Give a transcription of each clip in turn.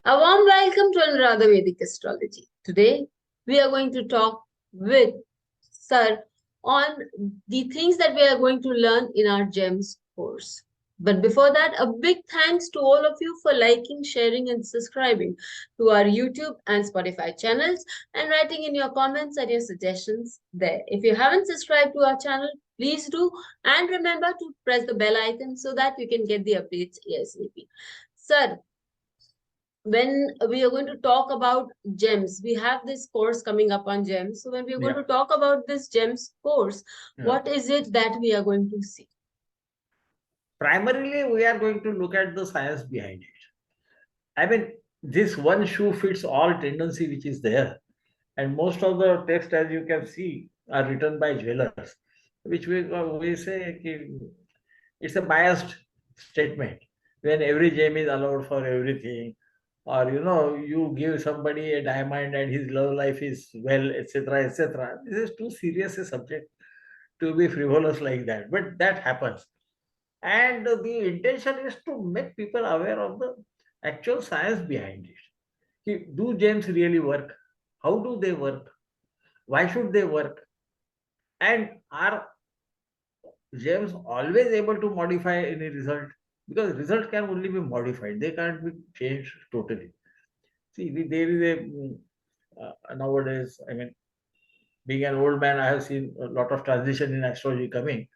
A warm welcome to Anuradha Vedic Astrology. Today, we are going to talk with Sir on the things that we are going to learn in our GEMS course. But before that, a big thanks to all of you for liking, sharing, and subscribing to our YouTube and Spotify channels and writing in your comments and your suggestions there. If you haven't subscribed to our channel, please do, and remember to press the bell icon so that you can get the updates ASAP. Sir, when we are going to talk about gems, we have this course coming up on gems. So when we are going to talk about this gems course, what is it that we are going to see? Primarily, we are going to look at the science behind it. I mean, this one shoe fits all tendency which is there. And most of the text, as you can see, are written by jewelers, which we say it's a biased statement. When every gem is allowed for everything, or you give somebody a diamond and his love life is well, etc., etc. This is too serious a subject to be frivolous like that. But that happens. And the intention is to make people aware of the actual science behind it. Do gems really work? How do they work? Why should they work? And are gems always able to modify any result? Because result can only be modified, they can't be changed totally. See, there is nowadays, I mean, being an old man, I have seen a lot of transition in astrology coming.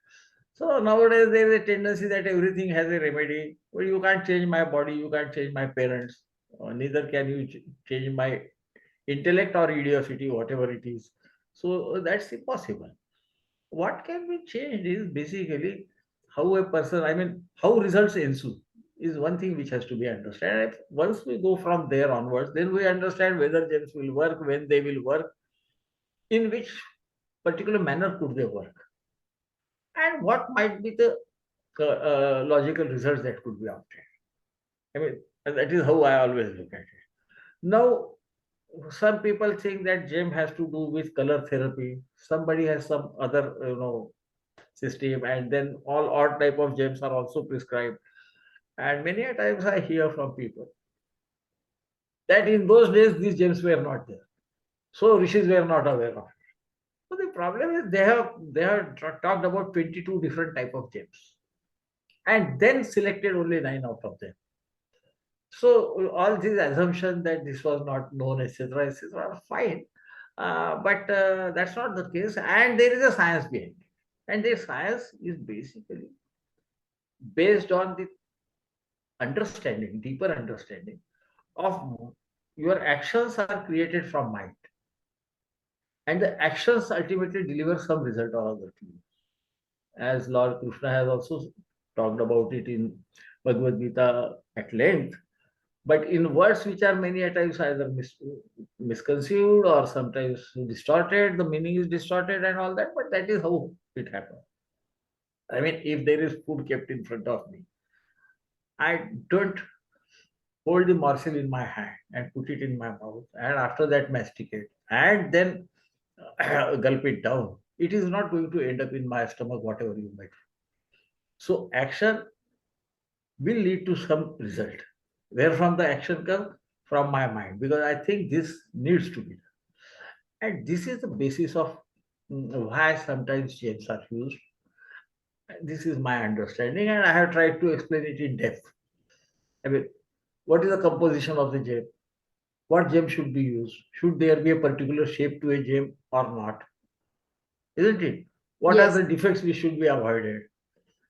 So nowadays there is a tendency that everything has a remedy. Well, you can't change my body, you can't change my parents, neither can you change my intellect or idiocity, whatever it is. So that's impossible. What can be changed is basically how a person, I mean, how results ensue is one thing which has to be understood. And once we go from there onwards, then we understand whether gems will work, when they will work, in which particular manner could they work, and what might be the logical results that could be obtained. I mean, that is how I always look at it. Now, some people think that gem has to do with color therapy. Somebody has some other, system, and then all odd type of gems are also prescribed. And many a times I hear from people that in those days these gems were not there, so rishis were not aware of it. So the problem is they have talked about 22 different type of gems, and then selected only 9 out of them. So all these assumptions that this was not known, etc., etc., are fine, but that's not the case. And there is a science behind it, and the science is basically based on the understanding, deeper understanding of your actions are created from mind, and the actions ultimately deliver some result or other to you. As Lord Krishna has also talked about it in Bhagavad Gita at length, but in words which are many a times either misconceived or sometimes distorted, the meaning is distorted and all that, but that is how it happens. I mean, if there is food kept in front of me, I don't hold the morsel in my hand and put it in my mouth, and after that masticate, and then gulp it down. It is not going to end up in my stomach, whatever you might. So action will lead to some result. Where from the action comes? From my mind, because I think this needs to be done. And this is the basis of why sometimes gems are used. This is my understanding, and I have tried to explain it in depth. I mean, what is the composition of the gem? What gem should be used? Should there be a particular shape to a gem or not? Isn't it? What are the defects which should be avoided?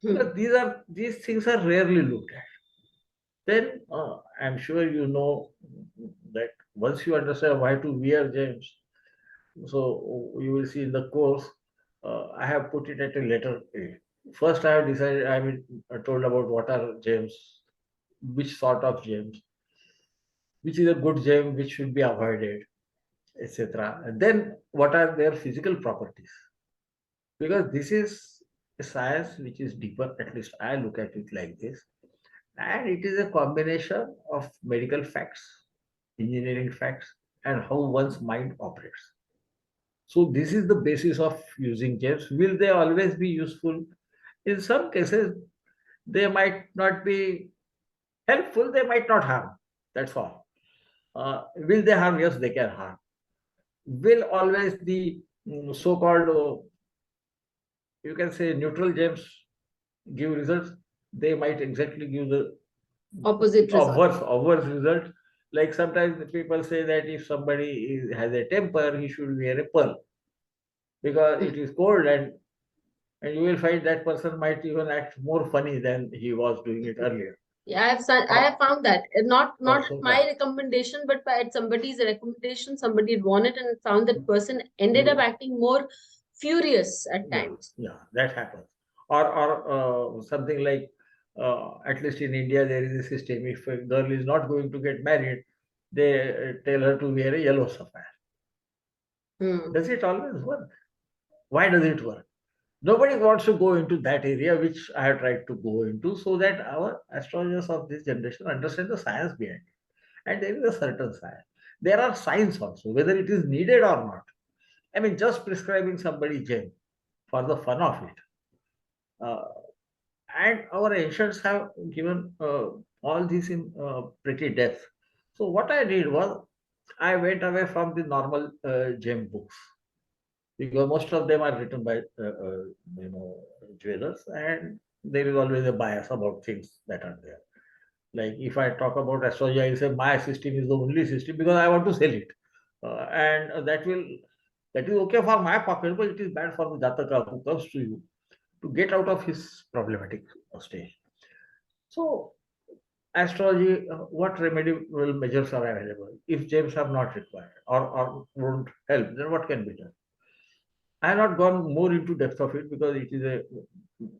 Because these things are rarely looked at. Then I'm sure you know that once you understand why to wear gems, so you will see in the course, I have put it at a later age. First, I have decided, I mean, told about what are gems, which sort of gems, which is a good gem, which should be avoided, etc. And then, what are their physical properties? Because this is a science which is deeper, at least I look at it like this. And it is a combination of medical facts, engineering facts, and how one's mind operates. So this is the basis of using gems. Will they always be useful? In some cases, they might not be helpful, they might not harm. That's all. Will they harm? Yes, they can harm. Will always the so-called, you can say, neutral gems give results? They might exactly give the Opposite result. obverse result. Like sometimes the people say that if somebody has a temper, he should wear a pearl because it is cold, and you will find that person might even act more funny than he was doing it earlier. Yeah, I have found that. Not So, my yeah. recommendation, but by somebody's recommendation, somebody had worn it and found that person ended up acting more furious at times. Yeah, that happens. Or something like, at least in India, there is a system. If a girl is not going to get married, they tell her to wear a yellow sapphire. Does it always work? Why does it work? Nobody wants to go into that area, which I have tried to go into, so that our astrologers of this generation understand the science behind it. And there is a certain science. There are signs also, whether it is needed or not. I mean, just prescribing somebody gem for the fun of it. Uh, and our ancients have given all this in pretty depth. So what I did was I went away from the normal gem books because most of them are written by you know jewelers, and there is always a bias about things that are there. Like if I talk about astrology, I say my system is the only system because I want to sell it, and that is okay for my pocket, but it is bad for the jataka who comes to you to get out of his problematic stage. So astrology, what remedial measures are available? If gems are not required or won't help, then what can be done? I have not gone more into depth of it because it is a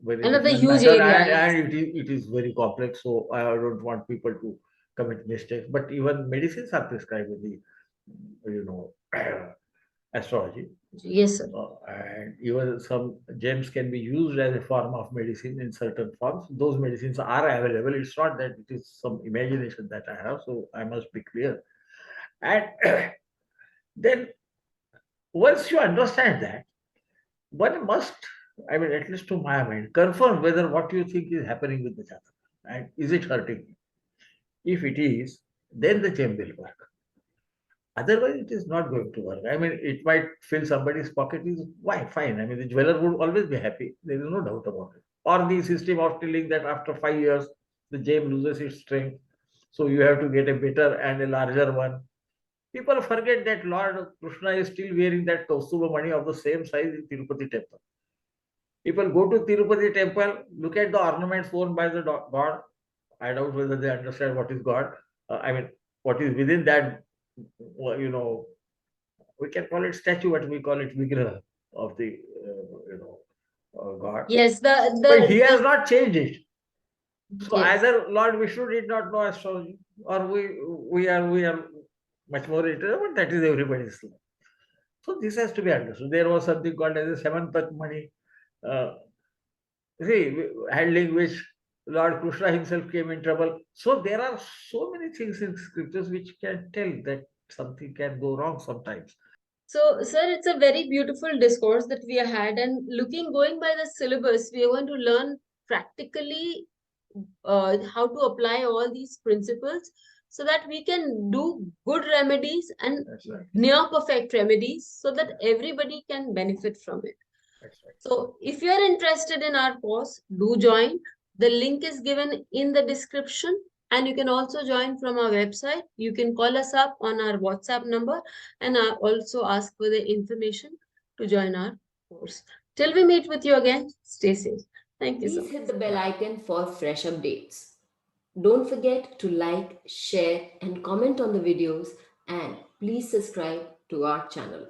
very Another different huge matter, area, yes. and it is very complex. So I don't want people to commit mistakes. But even medicines are prescribed with the, you know, astrology. Yes, sir. And even some gems can be used as a form of medicine in certain forms. Those medicines are available. It's not that it is some imagination that I have. So I must be clear. And then once you understand that, one must, I mean, at least to my mind, confirm whether what you think is happening with the jataka and is it hurting you. If it is, then the gem will work. Otherwise, it is not going to work. I mean, it might fill somebody's pocket. Is why fine. I mean, the jeweler would always be happy. There is no doubt about it. Or the system of telling that after 5 years the gem loses its strength, so you have to get a better and a larger one. People forget that Lord Krishna is still wearing that Kaustuba money of the same size in Tirupati temple. People go to Tirupati temple, look at the ornaments worn by the god. I doubt whether they understand what is God. I mean, what is within that, you know, we can call it statue, but we call it vigraha of the, God. Yes, But he has not changed it. So yes. either Lord Vishnu did not know astrology, or we are much more interested, but that is everybody's life. So this has to be understood. There was something called as a seventh money. Uh, See, handling which Lord Krishna himself came in trouble. So there are so many things in scriptures which can tell that something can go wrong sometimes. So, sir, it's a very beautiful discourse that we had, and going by the syllabus, we are going to learn practically how to apply all these principles so that we can do good remedies and right. near perfect remedies so that everybody can benefit from it. That's right. So if you are interested in our course, do join. The link is given in the description, and you can also join from our website. You can call us up on our WhatsApp number and also ask for the information to join our course. Till we meet with you again, stay safe. Thank you so Please much. hit the bell icon for fresh updates. Don't forget to like, share, and comment on the videos, and please subscribe to our channel.